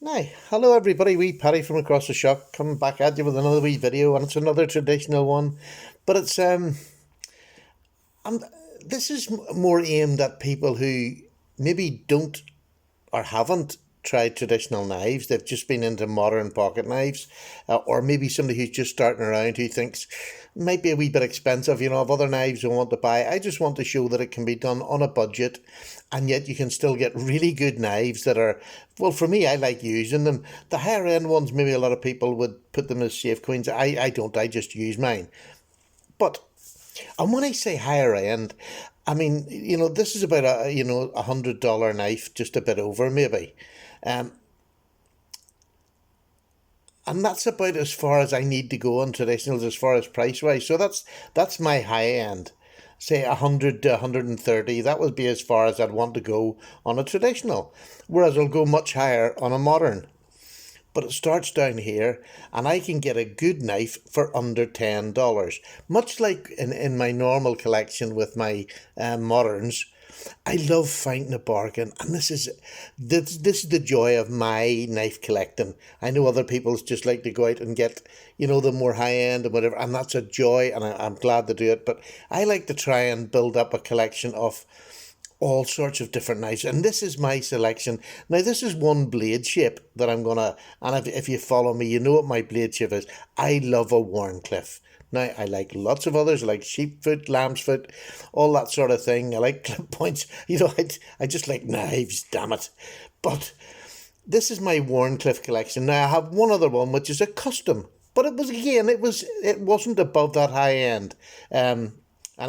Hi, hello everybody, wee Paddy from across the shop coming back at you with another wee video, and it's another traditional one, but um, this is more aimed at people who maybe don't or haven't tried traditional knives. They've just been into modern pocket knives, or maybe somebody who's just starting around who thinks might be a wee bit expensive. Of other knives I want to buy. I just want to show that it can be done on a budget, and yet you can still get really good knives that are, well, for me, I like using them. The higher end ones, maybe a lot of people would put them as safe queens. I don't. I just use mine. But and when I say higher end, I mean, this is about $100 knife, just a bit over maybe. Um, and that's about as far as I need to go on traditionals as far as price wise. So that's my high end. Say 100 to 130, that would be as far as I'd want to go on a traditional. Whereas I'll go much higher on a modern. But it starts down here, and I can get a good knife for under $10. Much like in my normal collection with my moderns, I love finding a bargain, and this is the joy of my knife collecting. I know other people just like to go out and get, the more high end and whatever, and that's a joy, and I'm glad to do it. But I like to try and build up a collection of all sorts of different knives, and this is my selection. Now, this is one blade shape that I'm gonna, and if you follow me, you know what my blade shape is. I love a Wharncliffe. Now, I like lots of others, I like sheepfoot, lamb's foot, all that sort of thing. I like clip points. I just like knives, damn it. But this is my Wharncliffe collection. Now, I have one other one, which is a custom, but it wasn't above that high end. And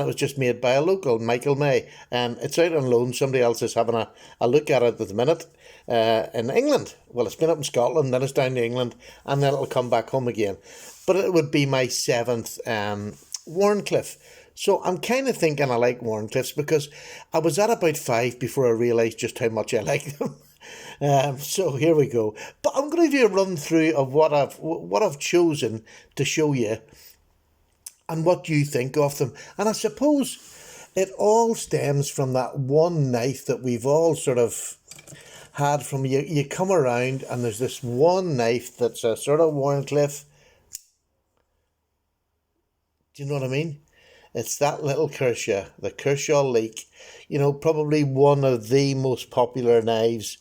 it was just made by a local, Michael May. It's out on loan. Somebody else is having a look at it at the minute in England. Well, it's been up in Scotland, then it's down to England, and then it'll come back home again. But it would be my seventh Wharncliffe. So I'm kind of thinking I like Wharncliffes because I was at about five before I realised just how much I like them. So here we go. But I'm going to do a run through of what I've chosen to show you and what you think of them. And I suppose it all stems from that one knife that we've all sort of had from you. You come around and there's this one knife that's a sort of Wharncliffe. Do you know what I mean? It's that little Kershaw, the Kershaw Leek. Probably one of the most popular knives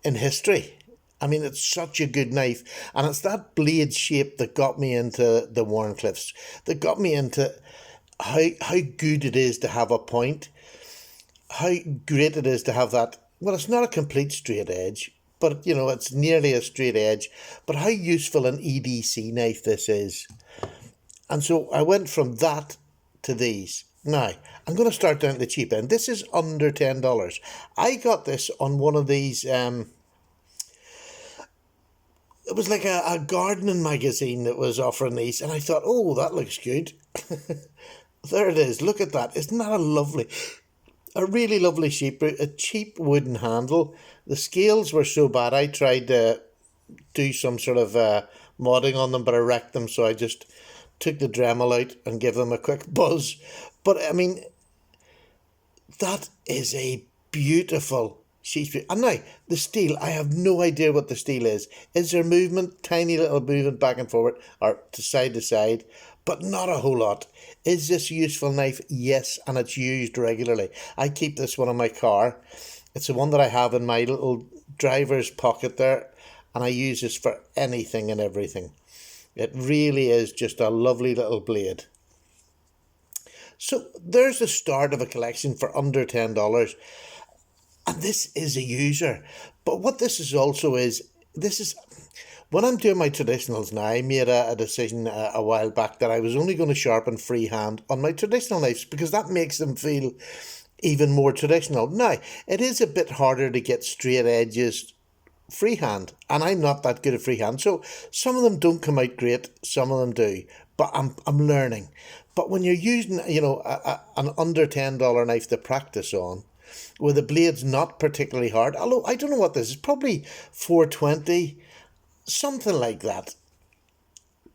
in history. I mean, it's such a good knife, and it's that blade shape that got me into the Wharncliffes, that got me into how good it is to have a point, how great it is to have that. Well, it's not a complete straight edge, but it's nearly a straight edge. But how useful an EDC knife this is, and so I went from that to these. Now, I'm going to start down at the cheap end. This is under $10. I got this on one of these. It was like a gardening magazine that was offering these, and I thought, oh, that looks good. There it is. Look at that. Isn't that a really lovely sheep, a cheap wooden handle. The scales were so bad, I tried to do some sort of modding on them, but I wrecked them, so I just took the Dremel out and gave them a quick buzz. But, I mean, that is a beautiful sheep. And now, the steel, I have no idea what the steel is. Is there movement, tiny little movement back and forward, or to side, but not a whole lot. Is this a useful knife? Yes, and it's used regularly. I keep this one in my car. It's the one that I have in my little driver's pocket there, and I use this for anything and everything. It really is just a lovely little blade. So there's the start of a collection for under $10. And this is a user. But what this is also this is, when I'm doing my traditionals now, I made a decision a while back that I was only going to sharpen freehand on my traditional knives because that makes them feel even more traditional. Now, it is a bit harder to get straight edges freehand, and I'm not that good at freehand. So some of them don't come out great, some of them do. But I'm learning. But when you're using, an under $10 knife to practice on, where the blade's not particularly hard, although I don't know what this is, probably 420, something like that.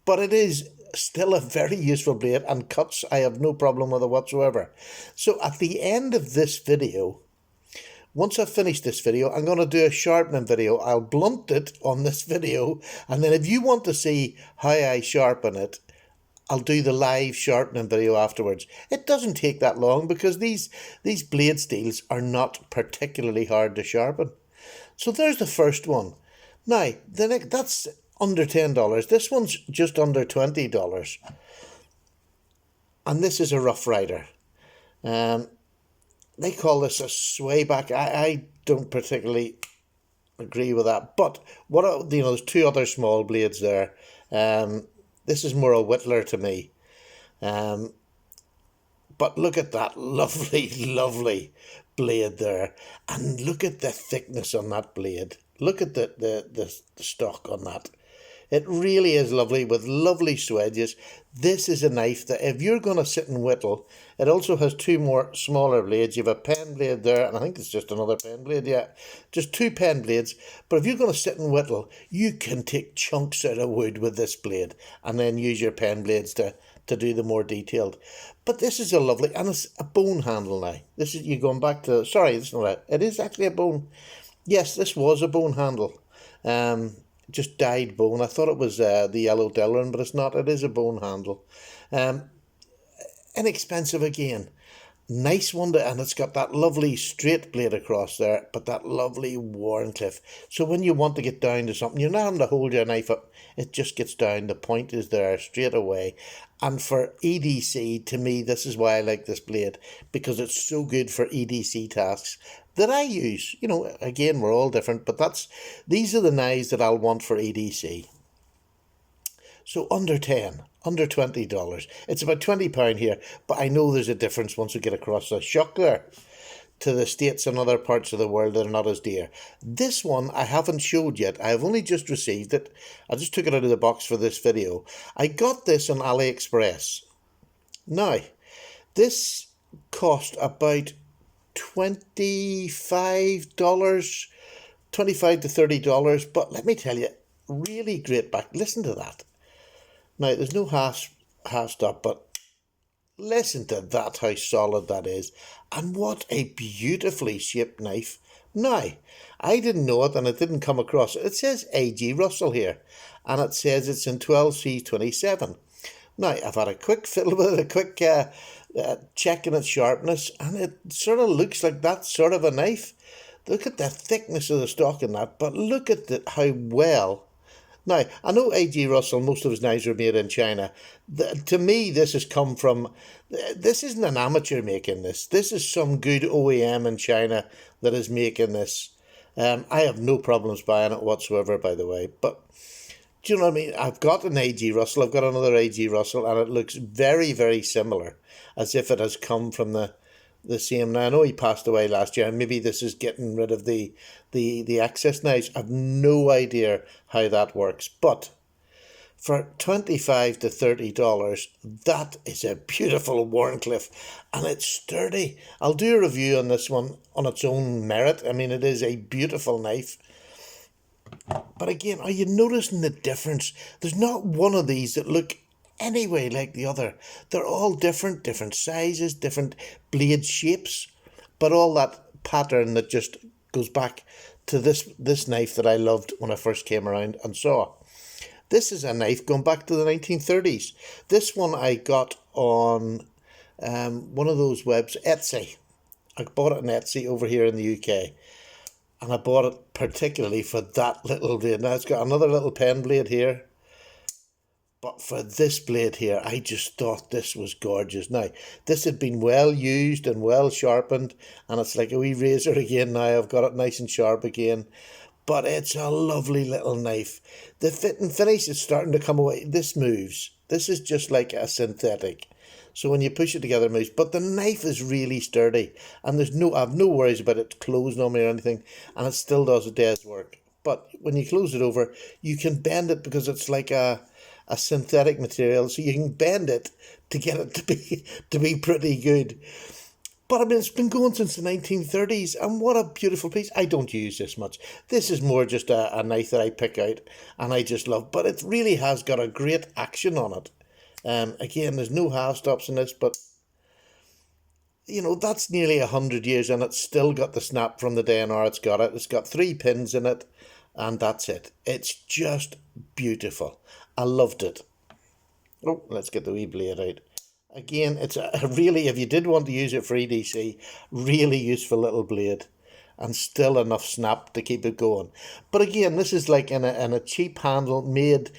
But it is still a very useful blade, and cuts, I have no problem with it whatsoever. So at the end of this video, once I've finished this video, I'm going to do a sharpening video. I'll blunt it on this video, and then if you want to see how I sharpen it, I'll do the live sharpening video afterwards. It doesn't take that long because these blade steels are not particularly hard to sharpen. So there's the first one. Now, that's under $10. This one's just under $20. And this is a Rough Rider. They call this a swayback. I don't particularly agree with that. But there's two other small blades there. This is more a whittler to me. But look at that lovely, lovely blade there. And look at the thickness on that blade. Look at the stock on that. It really is lovely with lovely swedges. This is a knife that if you're going to sit and whittle, it also has two more smaller blades. You have a pen blade there, and I think it's just another pen blade, yeah. Just two pen blades. But if you're going to sit and whittle, you can take chunks out of wood with this blade and then use your pen blades to do the more detailed. But this is a lovely, and it's a bone handle now. This is, you going back to, sorry, it's not it is actually a bone. Yes, this was a bone handle. Just dyed bone. I thought it was the yellow Delrin, but it's not. It is a bone handle. Inexpensive again. Nice one, and it's got that lovely straight blade across there, but that lovely Wharncliffe. So when you want to get down to something, you're not having to hold your knife up. It just gets down. The point is there straight away. And for EDC, to me, this is why I like this blade, because it's so good for EDC tasks that I use. You know, again, we're all different, but these are the knives that I'll want for EDC. So under $10, under $20. It's about £20 here, but I know there's a difference once we get across the shock there to the States and other parts of the world that are not as dear. This one I haven't showed yet. I have only just received it. I just took it out of the box for this video. I got this on AliExpress. Now, this cost about $25 to $30, but let me tell you, really great back. Listen to that. Now, there's no half stop, but listen to that, how solid that is. And what a beautifully shaped knife. Now, I didn't know it and it didn't come across. It says A.G. Russell here, and it says it's in 12C27. Now, I've had a quick fiddle with it, a quick check in its sharpness, and it sort of looks like that sort of a knife. Look at the thickness of the stock in that, but look at how well. Now, I know A.G. Russell, most of his knives are made in China. To me, this has come from, this isn't an amateur making this. This is some good OEM in China that is making this. I have no problems buying it whatsoever, by the way. But, do you know what I mean? I've got an A.G. Russell, I've got another A.G. Russell, and it looks very, very similar, as if it has come from the same. Now, I know he passed away last year, and maybe this is getting rid of the excess knives. I've no idea how that works, but for $25 to $30, that is a beautiful Wharncliffe, and it's sturdy. I'll do a review on this one on its own merit. I mean, it is a beautiful knife. But again, are you noticing the difference? There's not one of these that look anyway like the other. They're all different sizes, different blade shapes, but all that pattern that just goes back to this knife that I loved when I first came around and saw. This is a knife going back to the 1930s. This one I got on one of those webs, Etsy. I bought it on Etsy over here in the UK. And I bought it particularly for that little blade. Now it's got another little pen blade here. But for this blade here, I just thought this was gorgeous. Now, this had been well used and well sharpened. And it's like a wee razor again now. I've got it nice and sharp again. But it's a lovely little knife. The fit and finish is starting to come away. This moves. This is just like a synthetic. So when you push it together, it moves. But the knife is really sturdy. And I have no worries about it closing on me or anything. And it still does a day's work. But when you close it over, you can bend it because it's like a synthetic material. So you can bend it to get it to be pretty good. But I mean, it's been going since the 1930s. And what a beautiful piece. I don't use this much. This is more just a knife that I pick out and I just love. But it really has got a great action on it. Again, there's no half stops in this, but That's nearly 100 years, and it's still got the snap from the DNR. It's got it. It's got 3 pins in it, and that's it. It's just beautiful. I loved it. Oh, let's get the wee blade out. Again, it's a really, if you did want to use it for EDC, really useful little blade, and still enough snap to keep it going. But again, this is like in a cheap handle made,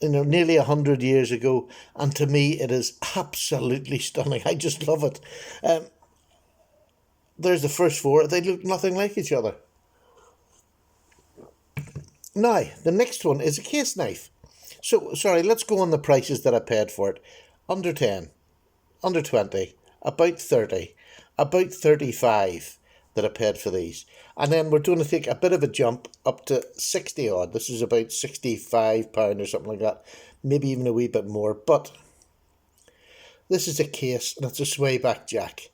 nearly 100 years ago, and to me, it is absolutely stunning. I just love it. There's the first four. They look nothing like each other. Now, the next one is a case knife. So, sorry, let's go on the prices that I paid for it. Under 10, under 20, about 30, about 35 that I paid for these. And then we're going to take a bit of a jump up to 60 odd. This is about £65 or something like that. Maybe even a wee bit more. But this is a case, and it's a swayback jack.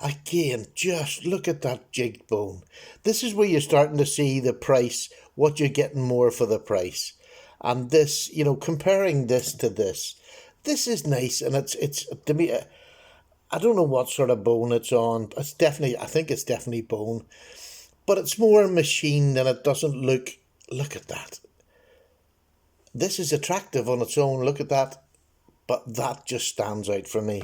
Again, just look at that jigged bone. This is where you're starting to see the price, what you're getting more for the price. And this, comparing this to this is nice, and it's to me, I don't know what sort of bone it's on. I think it's definitely bone, but it's more machined and it doesn't look at that. This is attractive on its own, look at that, but that just stands out for me.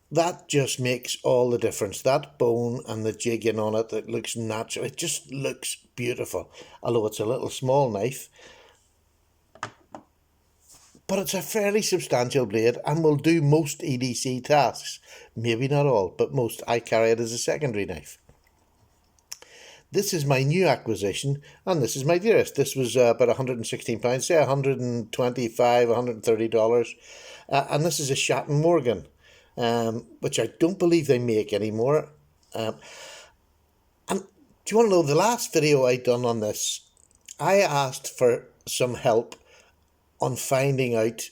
That just makes all the difference. That bone and the jigging on it, that looks natural. It just looks beautiful. Although it's a little small knife. But it's a fairly substantial blade and will do most EDC tasks. Maybe not all, but most. I carry it as a secondary knife. This is my new acquisition, and this is my dearest. This was about £116, say $125, $130. And this is a Shatton Morgan. Which I don't believe they make anymore. And do you want to know, the last video I done on this, I asked for some help on finding out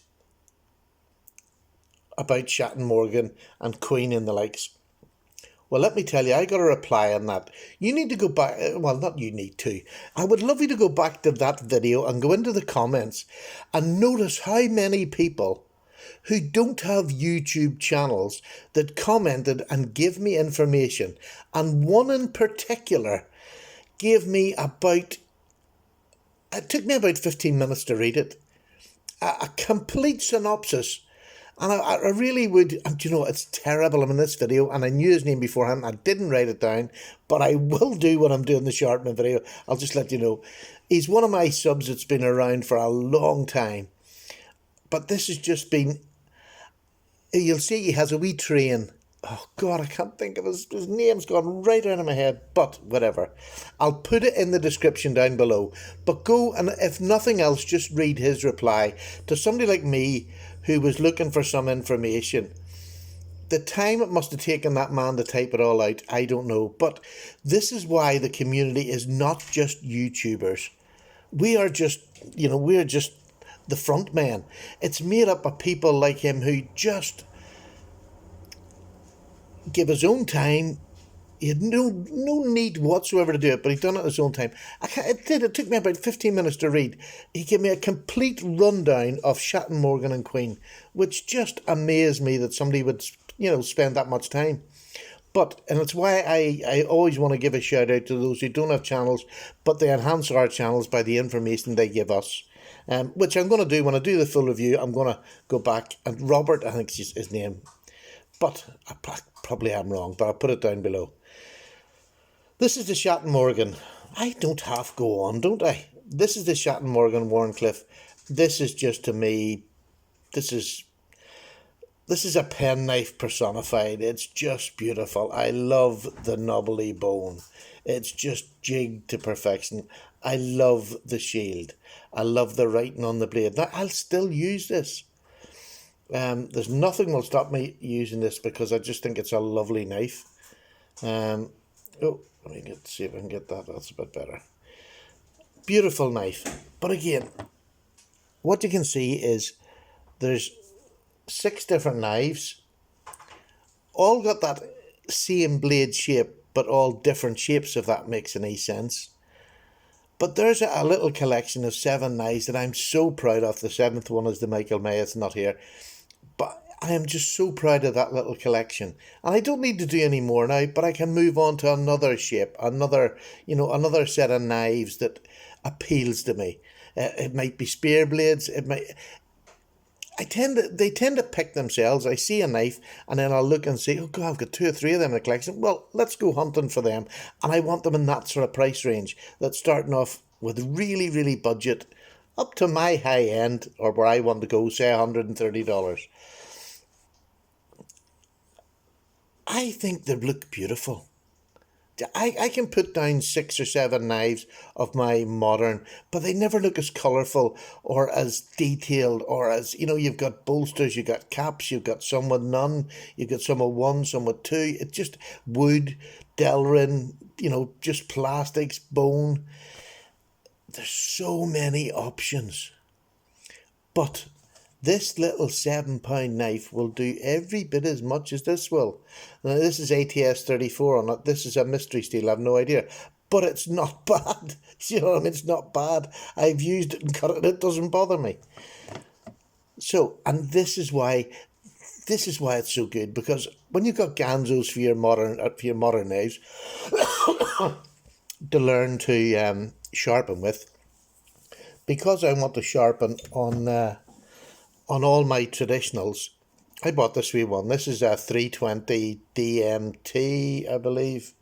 about Shatton Morgan and Queen and the likes. Well, let me tell you, I got a reply on that. You need to go back, well, not you need to. I would love you to go back to that video and go into the comments and notice how many people who don't have YouTube channels that commented and gave me information. And one in particular gave me it took me about 15 minutes to read it. A complete synopsis. And I really would, and it's terrible. I'm in this video and I knew his name beforehand. I didn't write it down, but I will do when I'm doing the Sharpman video. I'll just let you know. He's one of my subs that's been around for a long time. But this has just been, you'll see he has a wee train. Oh God, I can't think of his name's gone right out of my head, but whatever. I'll put it in the description down below. But go and, if nothing else, just read his reply to somebody like me who was looking for some information. The time it must have taken that man to type it all out, I don't know. But this is why the community is not just YouTubers. We are just, we're just the front men. It's made up of people like him who just give his own time. He had no need whatsoever to do it, but he done it at his own time. It took me about 15 minutes to read. He gave me a complete rundown of Shatton, Morgan and Queen, which just amazed me that somebody would, spend that much time. And it's why I always want to give a shout out to those who don't have channels, but they enhance our channels by the information they give us. Which I'm going to do when I do the full review. I'm going to go back, and Robert, I think is his name, but I probably am wrong, but I'll put it down below. This is the Shatton Morgan. I don't half go on, don't I? This is the Shatton Morgan Warncliffe. This is just, to me, this is a penknife personified. It's just beautiful. I love the knobbly bone. It's just jigged to perfection. I love the shield. I love the writing on the blade. Now, I'll still use this. There's nothing will stop me using this because I just think it's a lovely knife. Let me see if I can get that. That's a bit better. Beautiful knife. But again, what you can see is there's 6 different knives. All got that same blade shape, but all different shapes, if that makes any sense. But there's a little collection of 7 knives that I'm so proud of. The 7th one is the Michael May. It's not here. But I am just so proud of that little collection. And I don't need to do any more now, but I can move on to another shape, another set of knives that appeals to me. It might be spear blades. They tend to pick themselves. I see a knife and then I'll look and say, oh God, I've got two or three of them in the collection. Well, let's go hunting for them. And I want them in that sort of price range. That's starting off with really, really budget up to my high end, or where I want to go, say $130. I think they look beautiful. I can put down 6 or 7 knives of my modern, but they never look as colourful or as detailed, or as, you've got bolsters, you've got caps, you've got some with none, you've got some with one, some with two. It's just wood, Delrin, just plastics, bone. There's so many options. But this little £7 knife will do every bit as much as this will. Now, this is ATS 34 on it. This is a mystery steel. I have no idea. But it's not bad. You know what I mean? It's not bad. I've used it and cut it, and it doesn't bother me. So, and this is why it's so good, because when you've got Ganzos for your modern knives to learn to sharpen with, because I want to sharpen on all my traditionals, I bought this wee one. This is a 320 DMT, I believe.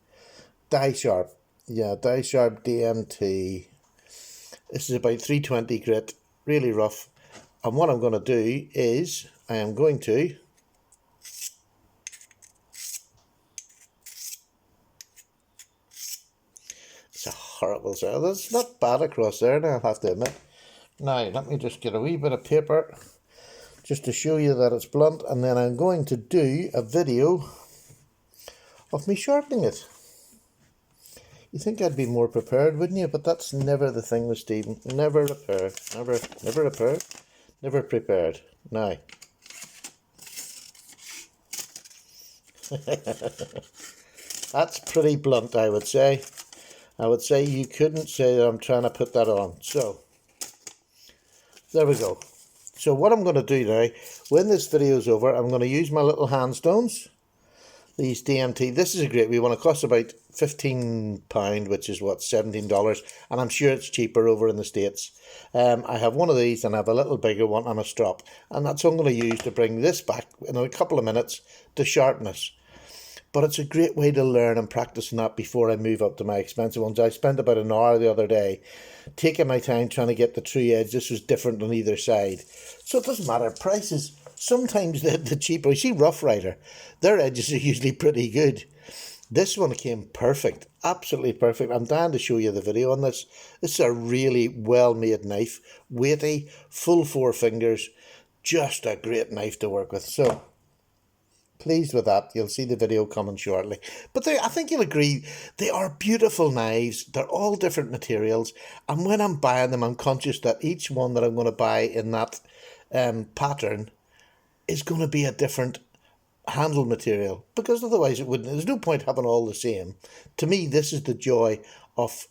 Die Sharp. Yeah, Die Sharp DMT. This is about 320 grit, really rough. And what I'm going to do is, I am going to it's a horrible sound. That's not bad across there now, I'll have to admit. Now, let me just get a wee bit of paper just to show you that it's blunt, and then I'm going to do a video of me sharpening it. You think I'd be more prepared, wouldn't you? But that's never the thing with Stephen. Never prepared. Never prepared. Now. That's pretty blunt, I would say. I would say you couldn't say that I'm trying to put that on. So, there we go. So what I'm going to do now, when this video is over, I'm going to use my little hand stones. These DMT, this is a great wee one. It costs about £15, which is what, $17, and I'm sure it's cheaper over in the States. I have one of these, and I have a little bigger one and a strop, and that's what I'm going to use to bring this back in a couple of minutes to sharpness. But it's a great way to learn and practice on that before I move up to my expensive ones. I spent about an hour the other day taking my time trying to get the true edge. This was different on either side. So it doesn't matter. Prices, sometimes the cheaper. You see Rough Rider, their edges are usually pretty good. This one came perfect, absolutely perfect. I'm dying to show you the video on this. This is a really well-made knife, weighty, full 4 fingers, just a great knife to work with. So, pleased with that. You'll see the video coming shortly. But I think you'll agree, they are beautiful knives. They're all different materials. And when I'm buying them, I'm conscious that each one that I'm going to buy in that pattern is going to be a different handle material, because otherwise it wouldn't. There's no point having all the same. To me, this is the joy of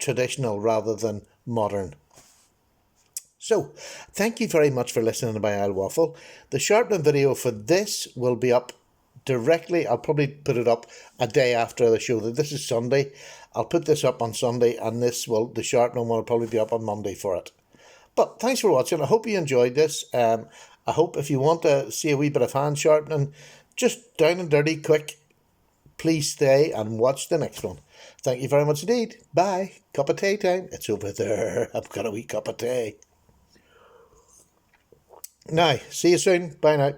traditional rather than modern. So, thank you very much for listening to my Isle Waffle. The sharpening video for this will be up directly. I'll probably put it up a day after the show. This is Sunday. I'll put this up on Sunday, and the sharpening one will probably be up on Monday for it. But thanks for watching. I hope you enjoyed this. I hope if you want to see a wee bit of hand sharpening, just down and dirty, quick, please stay and watch the next one. Thank you very much indeed. Bye. Cup of tea time. It's over there. I've got a wee cup of tea. Now, see you soon. Bye now.